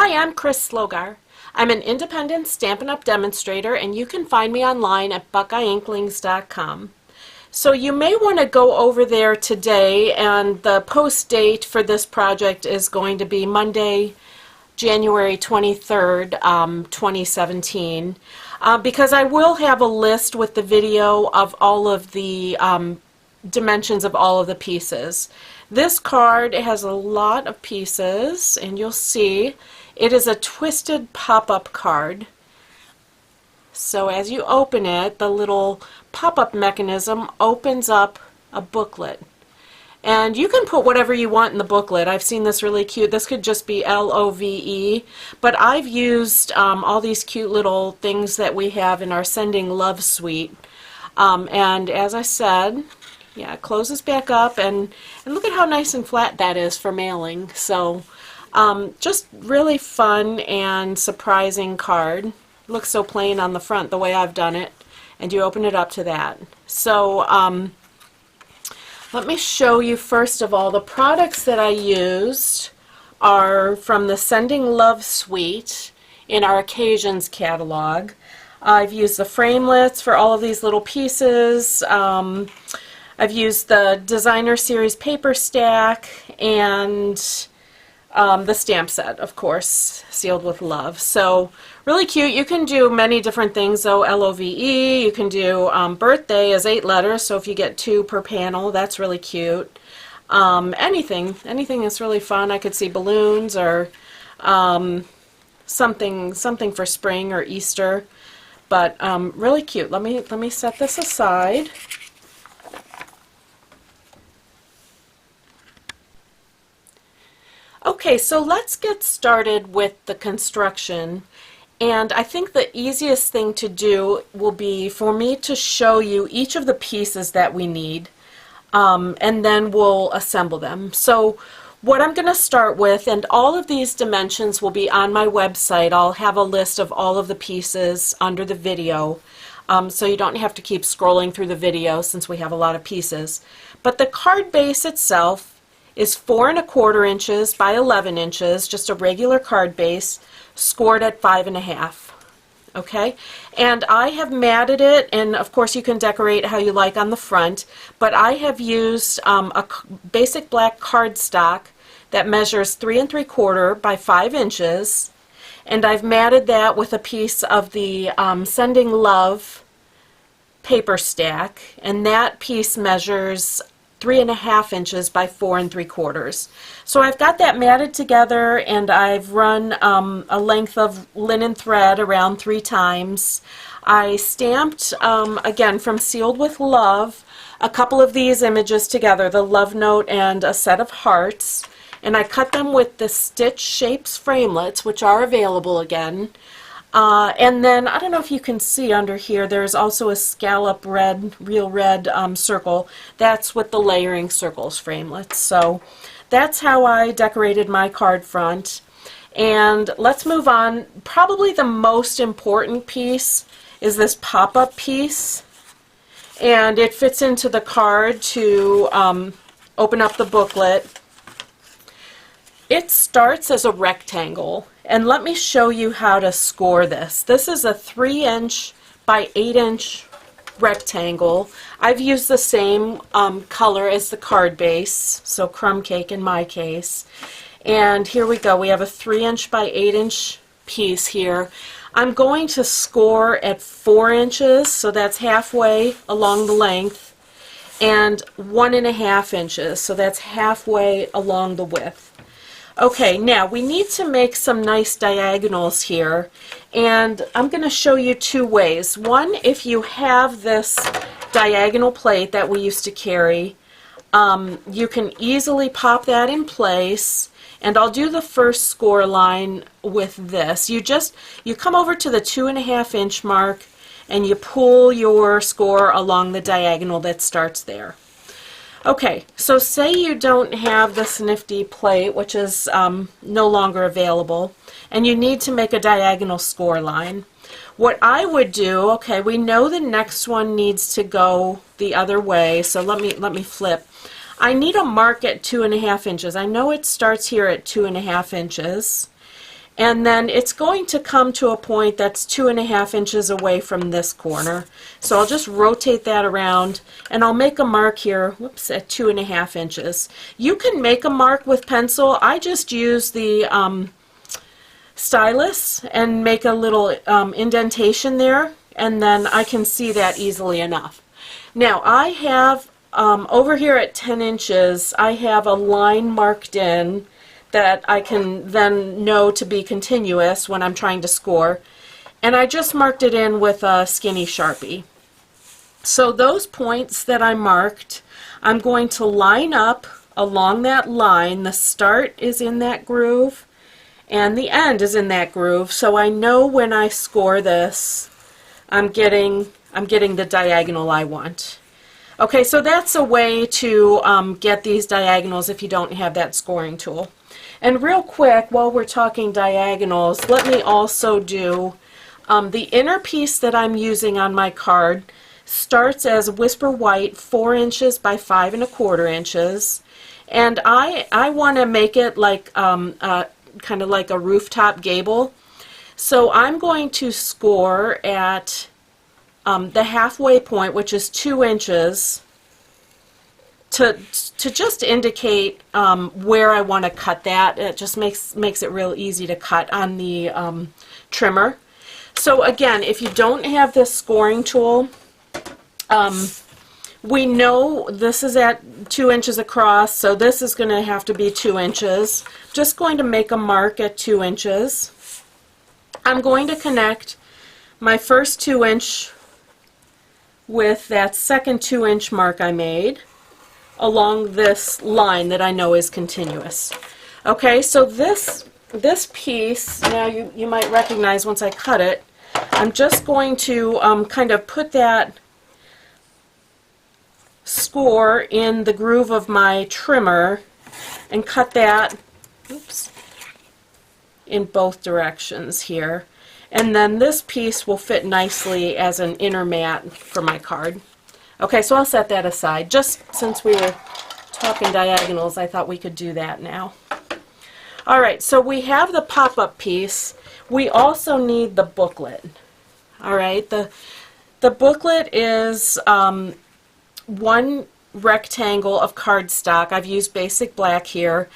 Hi, I'm Chris Slogar. I'm an independent Stampin' Up! Demonstrator, and you can find me online at buckeyeinklings.com. So you may want to go over there today, and the post date for this project is going to be Monday, January 23rd, 2017, because I will have a list with the video of all of the dimensions of all of the pieces. This card has a lot of pieces, and you'll see it is a twisted pop-up card. So as you open it, the little pop-up mechanism opens up a booklet. And you can put whatever you want in the booklet. I've seen this really cute. This could just be LOVE, but I've used all these cute little things that we have in our Sending Love suite. And as I said, yeah, it closes back up, and look at how nice and flat that is for mailing. So just really fun and surprising card. Looks so plain on the front the way I've done it, and you open it up to that. So let me show you first of all the products that I used are from the Sending Love suite in our Occasions catalog. I've used the framelits for all of these little pieces. I've used the Designer Series paper stack and the stamp set, of course, Sealed with Love. So really cute. You can do many different things though. LOVE, you can do birthday as 8 letters, so if you get 2 per panel, that's really cute. Anything that's really fun. I could see balloons or something for spring or Easter, but really cute. Let me set this aside. Okay, so let's get started with the construction, and I think the easiest thing to do will be for me to show you each of the pieces that we need, and then we'll assemble them. So what I'm going to start with, and all of these dimensions will be on my website. I'll have a list of all of the pieces under the video, so you don't have to keep scrolling through the video since we have a lot of pieces. But the card base itself is 4 1/4 inches by 11 inches, just a regular card base, scored at 5 1/2. Okay, and I have matted it, and of course you can decorate how you like on the front, but I have used a basic black cardstock that measures 3 3/4 by 5 inches, and I've matted that with a piece of the Sending Love paper stack, and that piece measures 3 1/2 inches by 4 3/4. So I've got that matted together, and I've run a length of linen thread around 3 times. I stamped, again from Sealed with Love, a couple of these images together, the love note and a set of hearts, and I cut them with the Stitch Shapes framelits, which are available again. And then, I don't know if you can see under here, there's also a scallop red, real red circle. That's with the layering circles framelits. So that's how I decorated my card front. And let's move on. Probably the most important piece is this pop-up piece. And it fits into the card to open up the booklet. It starts as a rectangle, and let me show you how to score this. This is a 3 inch by 8 inch rectangle. I've used the same color as the card base, so crumb cake in my case. And here we go. We have a 3 inch by 8 inch piece here. I'm going to score at 4 inches, so that's halfway along the length, and 1 1/2 inches, so that's halfway along the width. Okay, now we need to make some nice diagonals here, and I'm going to show you 2 ways. One, if you have this diagonal plate that we used to carry, you can easily pop that in place, and I'll do the first score line with this. You come over to the 2 1/2 inch mark, and you pull your score along the diagonal that starts there. Okay, so say you don't have this nifty plate, which is no longer available, and you need to make a diagonal score line. What I would do, okay, we know the next one needs to go the other way, so let me flip. I need a mark at 2 1/2 inches. I know it starts here at 2 1/2 inches, and then it's going to come to a point that's 2.5 inches away from this corner. So I'll just rotate that around, and I'll make a mark here, whoops, at 2.5 inches. You can make a mark with pencil. I just use the stylus and make a little indentation there, and then I can see that easily enough. Now I have over here at 10 inches, I have a line marked in that I can then know to be continuous when I'm trying to score, and I just marked it in with a skinny Sharpie. So those points that I marked, I'm going to line up along that line. The start is in that groove and the end is in that groove, so I know when I score this I'm getting the diagonal I want. Okay, so that's a way to get these diagonals if you don't have that scoring tool. And real quick, while we're talking diagonals, let me also do the inner piece that I'm using on my card starts as Whisper White 4 inches by 5.25 inches, and I want to make it like kind of like a rooftop gable. So I'm going to score at the halfway point, which is 2 inches, to just indicate where I want to cut that. It just makes it real easy to cut on the trimmer. So again, if you don't have this scoring tool, we know this is at 2 inches across, so this is going to have to be 2 inches. Just going to make a mark at 2 inches. I'm going to connect my first 2-inch with that second 2-inch mark I made along this line that I know is continuous. Okay, so this piece, now you might recognize once I cut it, I'm just going to kind of put that score in the groove of my trimmer and cut that, oops, in both directions here. And then this piece will fit nicely as an inner mat for my card. Okay, so I'll set that aside. Just since we were talking diagonals, I thought we could do that now. Alright, so we have the pop-up piece. We also need the booklet. Alright, the booklet is one rectangle of cardstock. I've used basic black here.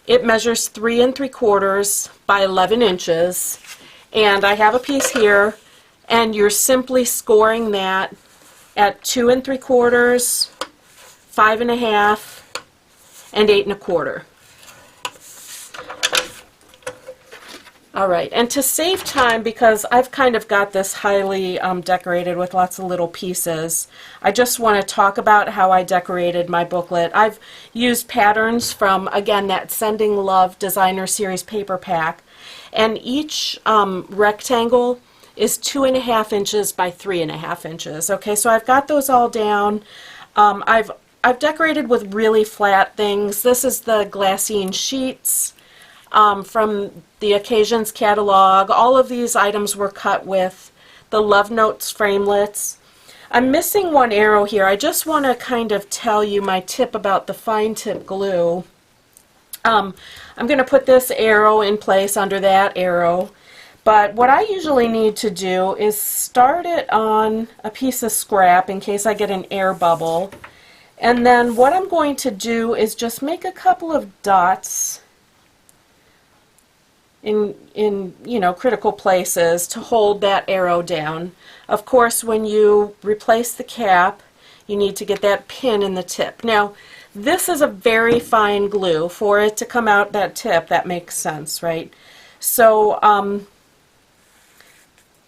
It measures 3 3/4 by 11 inches. And I have a piece here, and you're simply scoring that at 2 3/4, 5 1/2, and 8 1/4. Alright, and to save time, because I've kind of got this highly decorated with lots of little pieces, I just want to talk about how I decorated my booklet. I've used patterns from, again, that Sending Love Designer Series paper pack, and each rectangle is 2.5 inches by 3.5 inches. Okay, so I've got those all down. I've decorated with really flat things. This is the glassine sheets from the Occasions catalog. All of these items were cut with the Love Notes framelits. I'm missing one arrow here. I just want to kind of tell you my tip about the fine tip glue. I'm going to put this arrow in place under that arrow, but what I usually need to do is start it on a piece of scrap in case I get an air bubble, and then what I'm going to do is just make a couple of dots in you know, critical places to hold that arrow down. Of course, when you replace the cap, you need to get that pin in the tip. Now, this is a very fine glue. For it to come out that tip, that makes sense, right? So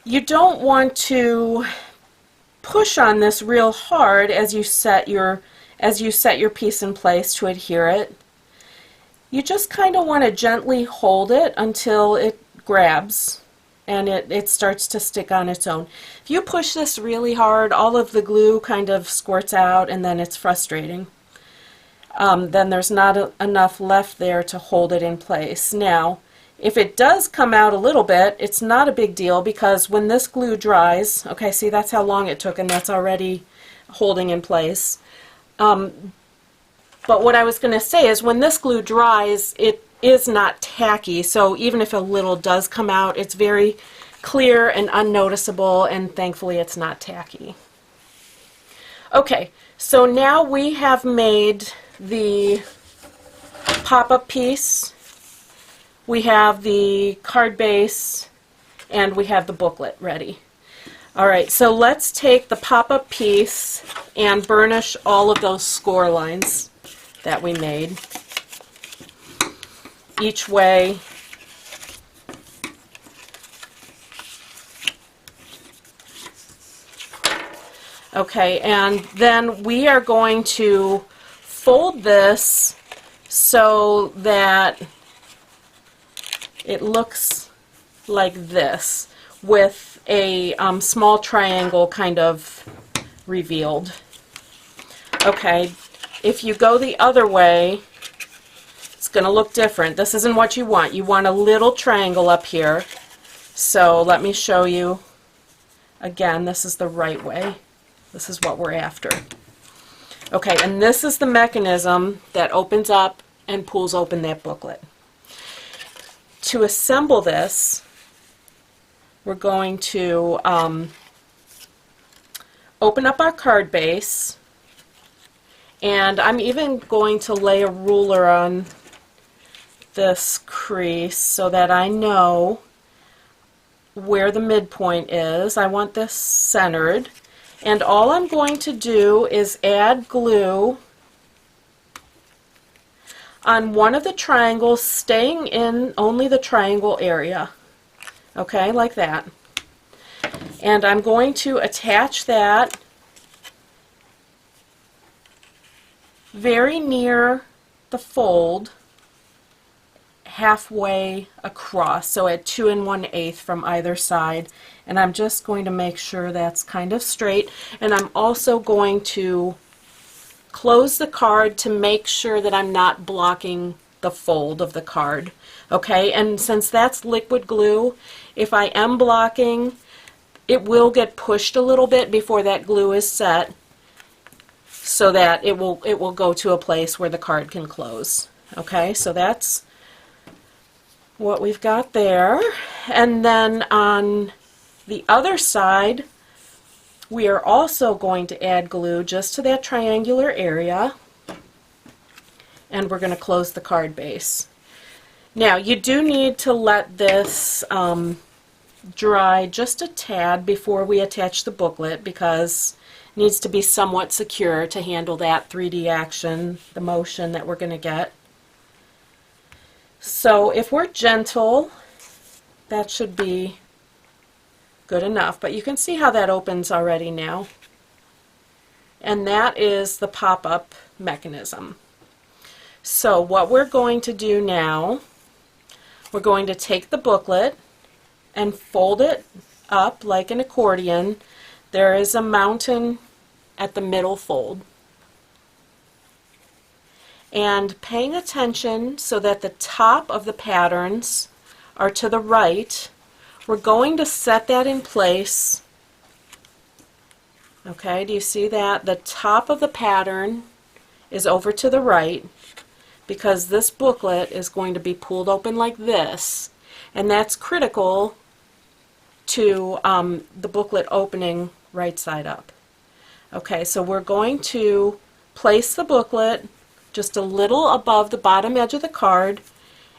you don't want to push on this real hard as you set your piece in place to adhere it. You just kind of want to gently hold it until it grabs and it starts to stick on its own. If you push this really hard, all of the glue kind of squirts out, and then it's frustrating. Then there's not enough left there to hold it in place. Now, if it does come out a little bit, it's not a big deal, because when this glue dries, okay, see, that's how long it took, and that's already holding in place. But what I was going to say is when this glue dries, is not tacky, so even if a little does come out, it's very clear and unnoticeable, and thankfully it's not tacky. Okay, so now we have made the pop-up piece, we have the card base, and we have the booklet ready. Alright, so let's take the pop-up piece and burnish all of those score lines that we made each way. Okay, and then we are going to fold this so that it looks like this, with a small triangle kind of revealed. Okay, if you go the other way, it's going to look different. This isn't what you want. You want a little triangle up here. So let me show you again. This is the right way. This is what we're after. Okay, and this is the mechanism that opens up and pulls open that booklet. To assemble this, we're going to open up our card base, and I'm even going to lay a ruler on this crease so that I know where the midpoint is. I want this centered, and all I'm going to do is add glue on one of the triangles, staying in only the triangle area. Okay, like that. And I'm going to attach that very near the fold, halfway across, so at 2 1/8 from either side. And I'm just going to make sure that's kind of straight. And I'm also going to close the card to make sure that I'm not blocking the fold of the card. Okay, and since that's liquid glue, if I am blocking, it will get pushed a little bit before that glue is set, so that it will go to a place where the card can close. Okay, so that's what we've got there. And then on the other side, we are also going to add glue just to that triangular area, and we're going to close the card base. Now, you do need to let this dry just a tad before we attach the booklet, because it needs to be somewhat secure to handle that 3D action, the motion that we're going to get. So if we're gentle, that should be good enough, but you can see how that opens already now. And that is the pop-up mechanism. So what we're going to do now, we're going to take the booklet and fold it up like an accordion. There is a mountain at the middle fold. And paying attention so that the top of the patterns are to the right, we're going to set that in place. Okay, do you see that? The top of the pattern is over to the right, because this booklet is going to be pulled open like this, and that's critical to the booklet opening right side up. Okay, so we're going to place the booklet just a little above the bottom edge of the card,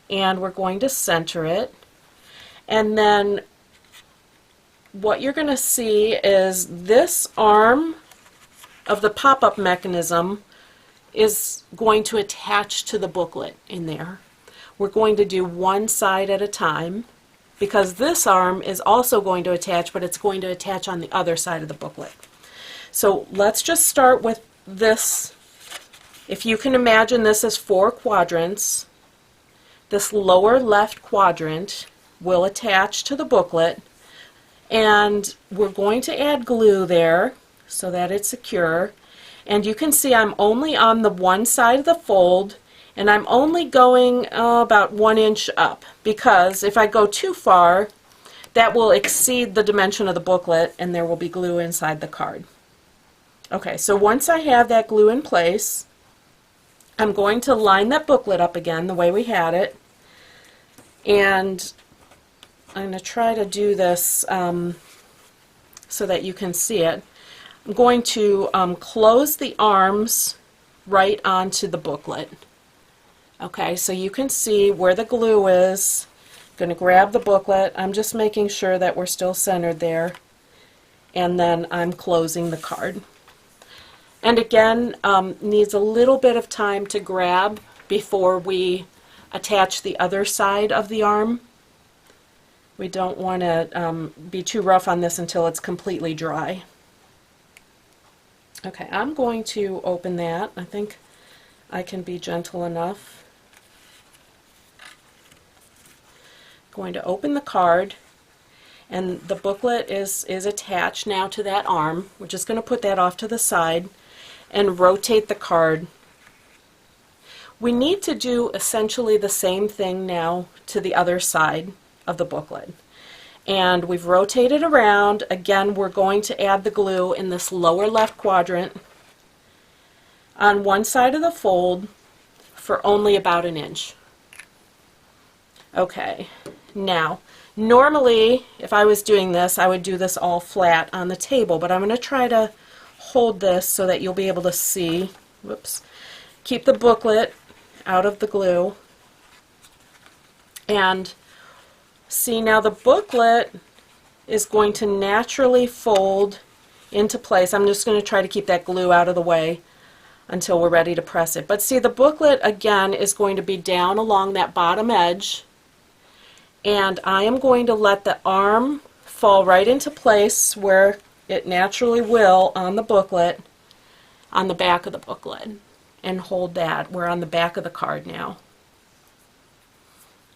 and we're going to center it. And then what you're going to see is this arm of the pop-up mechanism is going to attach to the booklet in there. We're going to do one side at a time, because this arm is also going to attach, but it's going to attach on the other side of the booklet. So let's just start with this. If you can imagine this as 4 quadrants, this lower left quadrant will attach to the booklet, and we're going to add glue there so that it's secure. And you can see I'm only on the one side of the fold, and I'm only going about 1 inch up, because if I go too far, that will exceed the dimension of the booklet and there will be glue inside the card. Okay, so once I have that glue in place, I'm going to line that booklet up again the way we had it, And I'm going to try to do this so that you can see it. I'm going to close the arms right onto the booklet. Okay, so you can see where the glue is. I'm going to grab the booklet. I'm just making sure that we're still centered there. And then I'm closing the card. And again, needs a little bit of time to grab before we attach the other side of the arm. We don't want to be too rough on this until it's completely dry. Okay, I'm going to open that. I think I can be gentle enough. Going to open the card, and the booklet is attached now to that arm. We're just going to put that off to the side and rotate the card. We need to do essentially the same thing now to the other side of the booklet. And we've rotated around. Again, we're going to add the glue in this lower left quadrant on one side of the fold for only about 1 inch. Okay, now normally if I was doing this, I would do this all flat on the table, but I'm going to try to hold this so that you'll be able to see. Whoops. Keep the booklet out of the glue. And see, now the booklet is going to naturally fold into place. I'm just going to try to keep that glue out of the way until we're ready to press it. But see, the booklet again is going to be down along that bottom edge, and I am going to let the arm fall right into place where it naturally will on the booklet, on the back of the booklet, and hold that. We're on the back of the card now.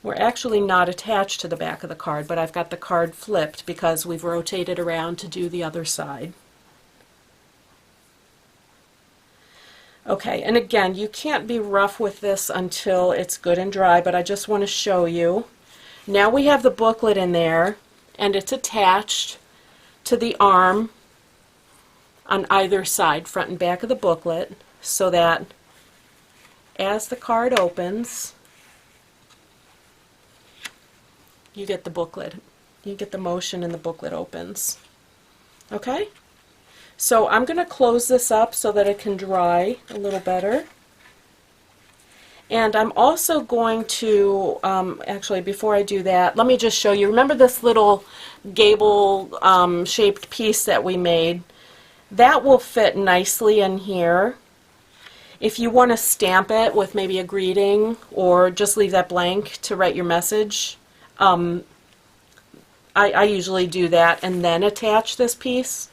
We're actually not attached to the back of the card, but I've got the card flipped because we've rotated around to do the other side. Okay, and again, you can't be rough with this until it's good and dry, but I just want to show you. Now we have the booklet in there, and it's attached to the arm on either side, front and back of the booklet, so that as the card opens, you get the booklet. You get the motion and the booklet opens. Okay? So I'm going to close this up so that it can dry a little better. And I'm also going to, actually before I do that, let me just show you. Remember this little gable shaped piece that we made? That will fit nicely in here. If you want to stamp it with maybe a greeting or just leave that blank to write your message, I usually do that and then attach this piece.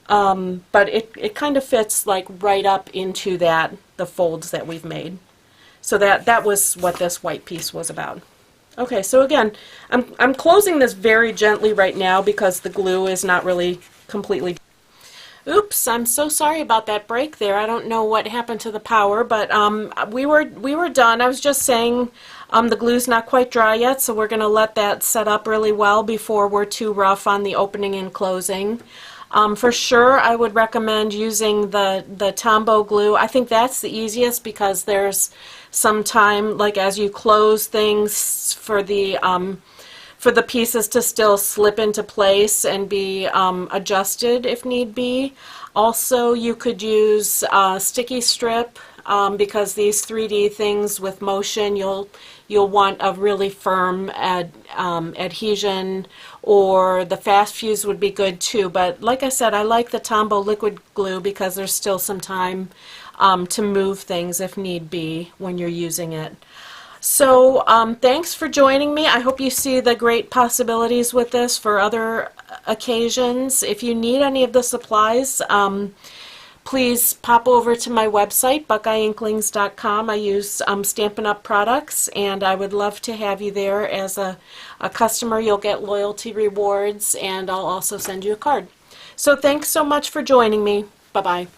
But it kind of fits like right up into the folds that we've made. So that was what this white piece was about. Okay, so again, I'm closing this very gently right now because the glue is not really completely. Oops, I'm so sorry about that break there. I don't know what happened to the power, but we were done. I was just saying the glue's not quite dry yet, so we're going to let that set up really well before we're too rough on the opening and closing. For sure, I would recommend using the Tombow glue. I think that's the easiest because there's some time, like as you close things, for the pieces to still slip into place and be adjusted if need be. Also, you could use sticky strip because these 3D things with motion, you'll want a really firm adhesion, or the fast fuse would be good too. But like I said, I like the Tombow liquid glue because there's still some time to move things if need be when you're using it. So thanks for joining me. I hope you see the great possibilities with this for other occasions. If you need any of the supplies, please pop over to my website, buckeyeinklings.com. I use Stampin' Up! Products, and I would love to have you there as a customer. You'll get loyalty rewards, and I'll also send you a card. So thanks so much for joining me. Bye-bye.